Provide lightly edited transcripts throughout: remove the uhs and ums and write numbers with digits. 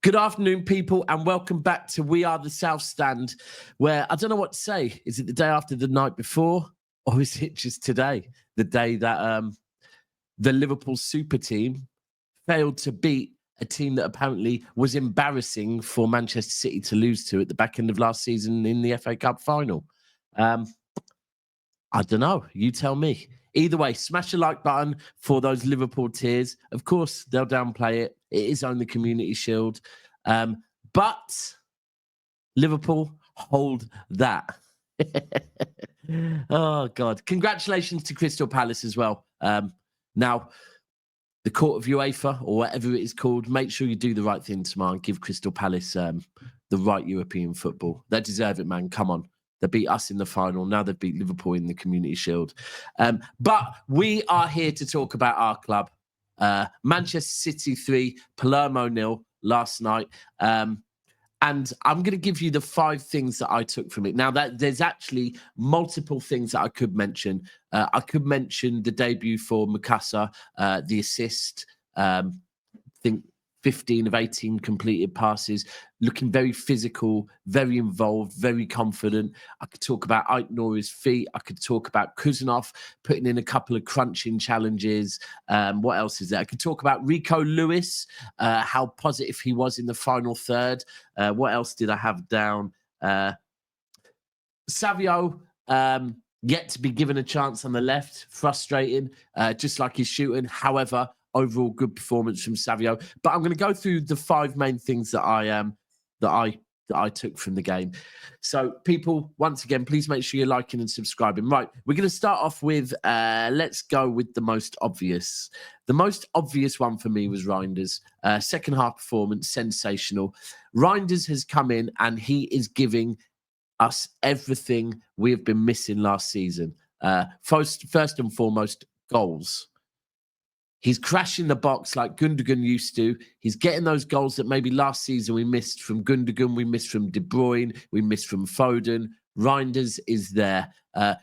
Good afternoon, people, and welcome back to We Are the South Stand, where I don't know what to say. Is it the day after the night before, or is it just today, the day that the Liverpool Super Team failed to beat a team that apparently was embarrassing for Manchester City to lose to at the back end of last season in the FA Cup final? I don't know. You tell me. Either way, smash the like button for those Liverpool tears. Of course, they'll downplay it. It is on the Community Shield. But Liverpool hold that. Oh, God. Congratulations to Crystal Palace as well. Now, the Court of UEFA, or whatever it is called, make sure you do the right thing tomorrow and give Crystal Palace the right European football. They deserve it, man. Come on. They beat us in the final. Now they've beat Liverpool in the Community Shield. But we are here to talk about our club. Manchester City 3, Palermo 0 last night. And I'm going to give you the 5 things that I took from it. Now, there's actually multiple things that I could mention. I could mention the debut for Mikasa, the assist. I think 15 of 18 completed passes, looking very physical, very involved, very confident. I could talk about Ait Nouri's feet. I could talk about Kuzanov putting in a couple of crunching challenges. What else is there? I could talk about Rico Lewis, how positive he was in the final third. What else did I have down? Savio, yet to be given a chance on the left. Frustrating, just like his shooting. However, overall good performance from Savio. But I'm going to go through the 5 main things that I took from the game. So, people, once again, please make sure you're liking and subscribing. Right, we're going to start off with, let's go with the most obvious. The most obvious one for me was Reijnders. Second half performance, sensational. Reijnders has come in and he is giving us everything we have been missing last season. First and foremost, goals. He's crashing the box like Gundogan used to. He's getting those goals that maybe last season we missed from Gundogan, we missed from De Bruyne, we missed from Foden. Reijnders is there.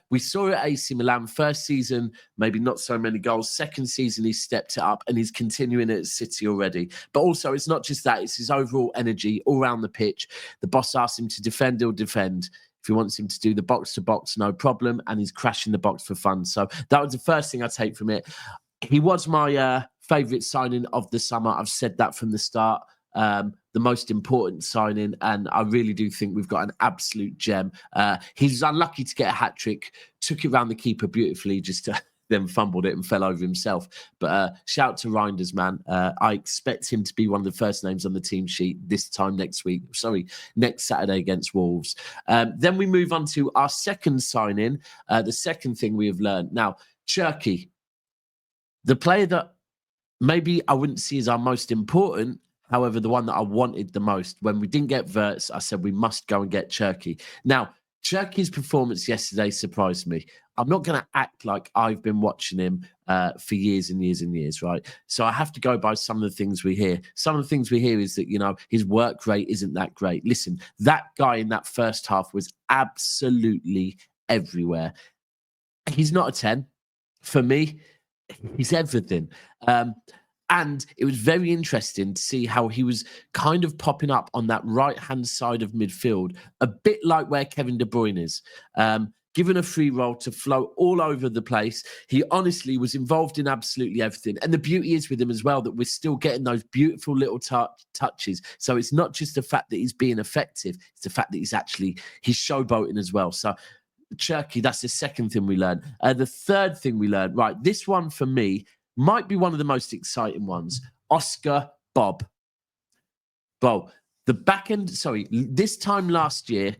We saw it at AC Milan. First season, maybe not so many goals. Second season, he stepped it up and he's continuing it at City already. But also, it's not just that. It's his overall energy all around the pitch. The boss asks him to defend, he'll defend. If he wants him to do the box-to-box, no problem. And he's crashing the box for fun. So that was the first thing I take from it. He was my favourite signing of the summer. I've said that from the start. The most important signing, and I really do think we've got an absolute gem. He's unlucky to get a hat-trick. Took it round the keeper beautifully, just then fumbled it and fell over himself. But shout out to Reijnders, man. I expect him to be one of the first names on the team sheet this time next Saturday against Wolves. Then we move on to our second signing, the second thing we have learned. Now, Cherki. The player that maybe I wouldn't see as our most important, however, the one that I wanted the most. When we didn't get Wirtz, I said we must go and get Cherki. Now, Cherki's performance yesterday surprised me. I'm not going to act like I've been watching him for years and years and years, right? So I have to go by some of the things we hear. Some of the things we hear is that, his work rate isn't that great. Listen, that guy in that first half was absolutely everywhere. He's not a 10. For me, he's everything. And it was very interesting to see how he was kind of popping up on that right-hand side of midfield, a bit like where Kevin De Bruyne is. Given a free role to float all over the place. He honestly was involved in absolutely everything. And the beauty is with him as well that we're still getting those beautiful little touches. So it's not just the fact that he's being effective, it's the fact that he's showboating as well. So Cherki, that's the second thing we learned. The third thing we learned, right, this one for me might be one of the most exciting ones. Oscar Bobb. Well, this time last year,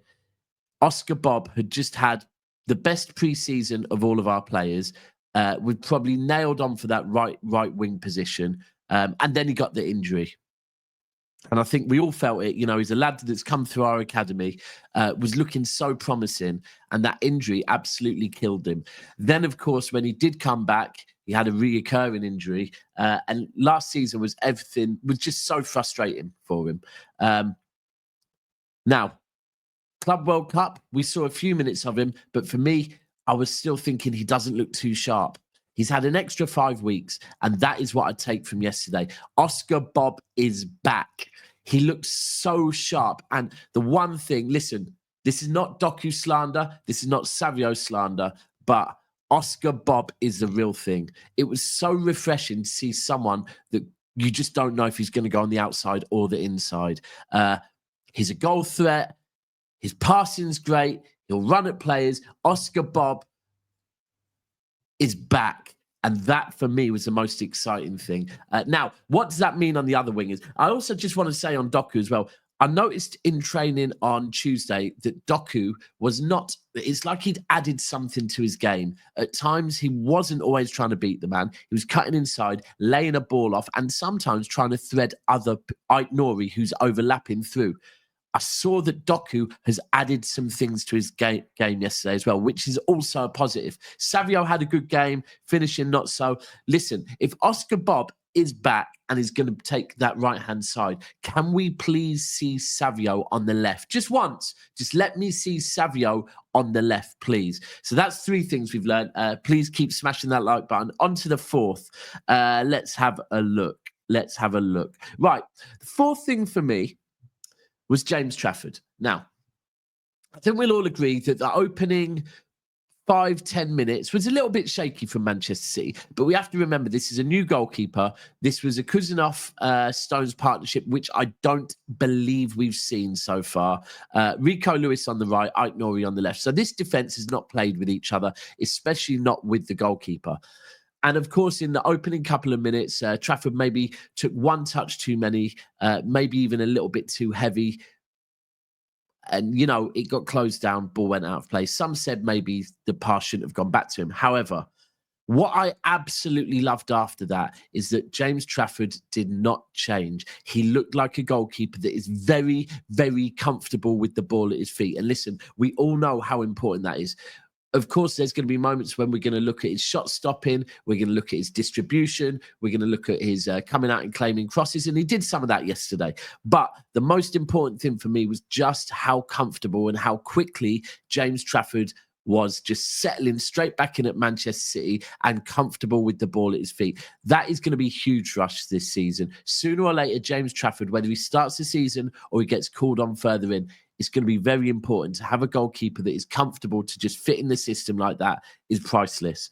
Oscar Bobb had just had the best pre-season of all of our players. We've probably nailed on for that right wing position. And then he got the injury. And I think we all felt it. He's a lad that's come through our academy, was looking so promising, and that injury absolutely killed him. Then, of course, when he did come back, he had a reoccurring injury. And last season was just so frustrating for him. Now, Club World Cup, we saw a few minutes of him, but for me, I was still thinking he doesn't look too sharp. He's had an extra 5 weeks, and that is what I take from yesterday. Oscar Bobb is back. He looked so sharp. And the one thing, listen, this is not Doku slander. This is not Savio slander, but Oscar Bobb is the real thing. It was so refreshing to see someone that you just don't know if he's going to go on the outside or the inside. He's a goal threat. His passing's great. He'll run at players. Oscar Bobb is back. And that, for me, was the most exciting thing. Now, what does that mean on the other wingers? I also just want to say on Doku as well, I noticed in training on Tuesday that Doku was not, it's like he'd added something to his game. At times, he wasn't always trying to beat the man. He was cutting inside, laying a ball off, and sometimes trying to thread other Ait Nouri, who's overlapping through. I saw that Doku has added some things to his game yesterday as well, which is also a positive. Savio had a good game, finishing not so. Listen, if Oscar Bobb is back and is going to take that right-hand side, can we please see Savio on the left? Just once. Just let me see Savio on the left, please. So that's 3 things we've learned. Please keep smashing that like button. On to the 4th. Let's have a look. Right. The 4th thing for me was James Trafford. Now, I think we'll all agree that the opening 5-10 minutes was a little bit shaky from Manchester City, but we have to remember this is a new goalkeeper. This was a Kuzanov-Stones partnership, which I don't believe we've seen so far. Rico Lewis on the right, Ait Nouri on the left. So this defence has not played with each other, especially not with the goalkeeper. And of course, in the opening couple of minutes, Trafford maybe took one touch too many, maybe even a little bit too heavy. And, you know, it got closed down, ball went out of play. Some said maybe the pass shouldn't have gone back to him. However, what I absolutely loved after that is that James Trafford did not change. He looked like a goalkeeper that is very, very comfortable with the ball at his feet. And listen, we all know how important that is. Of course, there's going to be moments when we're going to look at his shot stopping. We're going to look at his distribution. We're going to look at his coming out and claiming crosses. And he did some of that yesterday. But the most important thing for me was just how comfortable and how quickly James Trafford was just settling straight back in at Manchester City and comfortable with the ball at his feet. That is going to be huge for us this season. Sooner or later, James Trafford, whether he starts the season or he gets called on further in, it's going to be very important to have a goalkeeper that is comfortable to just fit in the system like that is priceless.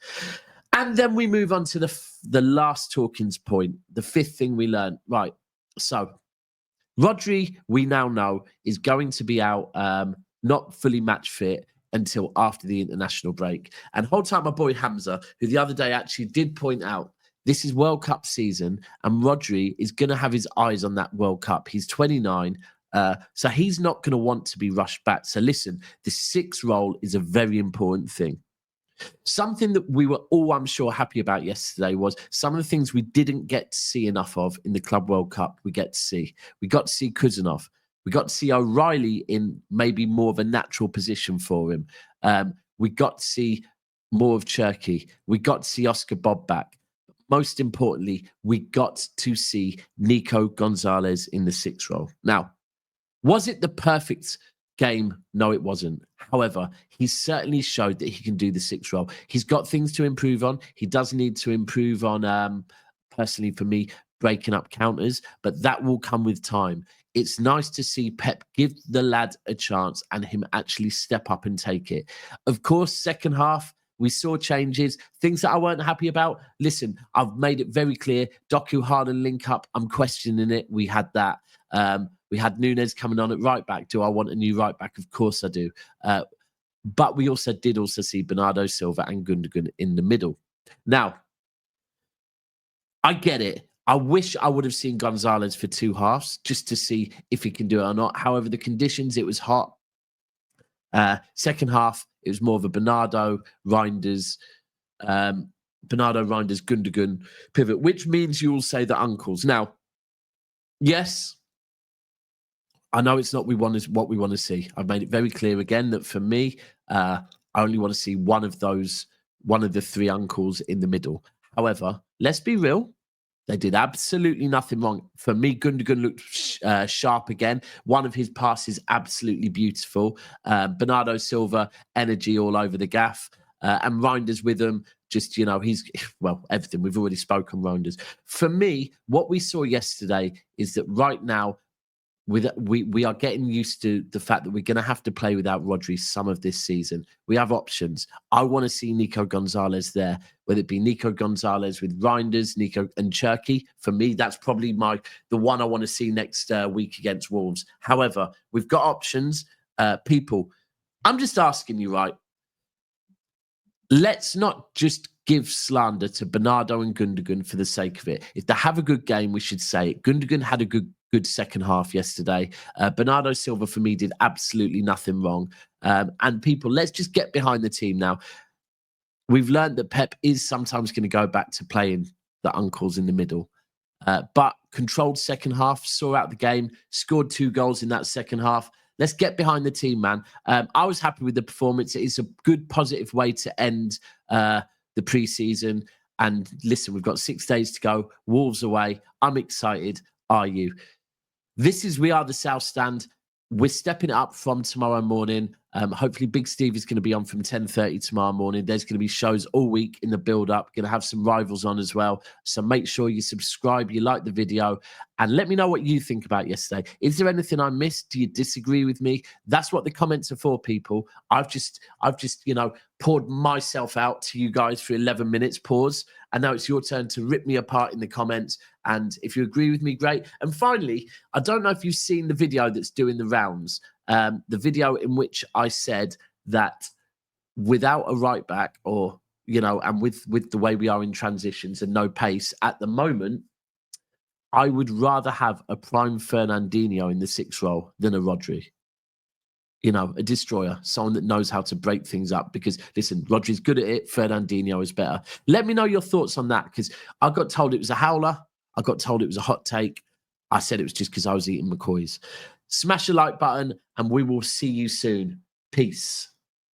And then we move on to the last talking point, the 5th thing we learned. Right, so Rodri, we now know, is going to be out, not fully match fit until after the international break. And hold tight, my boy Hamza, who the other day actually did point out, this is World Cup season, and Rodri is going to have his eyes on that World Cup. He's 29. So he's not going to want to be rushed back. So listen, the 6th role is a very important thing. Something that we were all, I'm sure, happy about yesterday was some of the things we didn't get to see enough of in the Club World Cup. We got to see Kuzanov. We got to see O'Reilly in maybe more of a natural position for him. We got to see more of Cherki. We got to see Oscar Bobb back. Most importantly, we got to see Nico Gonzalez in the 6th role. Now, was it the perfect game? No, it wasn't. However, he certainly showed that he can do the 6th role. He's got things to improve on. He does need to improve on, personally for me, breaking up counters, but that will come with time. It's nice to see Pep give the lad a chance and him actually step up and take it. Of course, second half, we saw changes, things that I weren't happy about. Listen, I've made it very clear. Doku Haaland link up, I'm questioning it. We had that. We had Nunes coming on at right back. Do I want a new right back? Of course I do. But we did also see Bernardo Silva and Gundogan in the middle. Now, I get it. I wish I would have seen Gonzalez for 2 halves just to see if he can do it or not. However, the conditions, it was hot. Second half, it was more of a Bernardo Reijnders, Gundogan pivot, which means you will say the uncles. Now, yes, I know it's not what we want to see. I've made it very clear again that for me, I only want to see one of the 3 uncles in the middle. However, let's be real. They did absolutely nothing wrong. For me, Gundogan looked sharp again. One of his passes, absolutely beautiful. Bernardo Silva, energy all over the gaff. And Reijnders with him, just, he's, well, everything. We've already spoken Reijnders. For me, what we saw yesterday is that right now, we are getting used to the fact that we're going to have to play without Rodri some of this season. We have options. I want to see Nico Gonzalez there, whether it be Nico Gonzalez with Reijnders, Nico and Cherki. For me, that's probably the one I want to see next week against Wolves. However, we've got options. People, I'm just asking you, right? Let's not just give slander to Bernardo and Gundogan for the sake of it. If they have a good game, we should say it. Gundogan had a good second half yesterday. Bernardo Silva, for me, did absolutely nothing wrong. And people, let's just get behind the team now. We've learned that Pep is sometimes going to go back to playing the uncles in the middle. But controlled second half, saw out the game, scored 2 goals in that second half. Let's get behind the team, man. I was happy with the performance. It is a good, positive way to end the preseason. And listen, we've got 6 days to go. Wolves away. I'm excited. Are you? This is We Are the South Stand. We're stepping it up from tomorrow morning. Hopefully, Big Steve is going to be on from 10:30 tomorrow morning. There's going to be shows all week in the build-up. Going to have some rivals on as well. So make sure you subscribe, you like the video, and let me know what you think about yesterday. Is there anything I missed? Do you disagree with me? That's what the comments are for, people. I've just poured myself out to you guys for 11 minutes. Pause. And now it's your turn to rip me apart in the comments. And if you agree with me, great. And finally, I don't know if you've seen the video that's doing the rounds. The video in which I said that without a right back and with the way we are in transitions and no pace at the moment, I would rather have a prime Fernandinho in the 6th role than a Rodri. A destroyer, someone that knows how to break things up. Because, listen, Rodri's good at it. Fernandinho is better. Let me know your thoughts on that, because I got told it was a howler. I got told it was a hot take. I said it was just because I was eating McCoys. Smash the like button, and we will see you soon. Peace.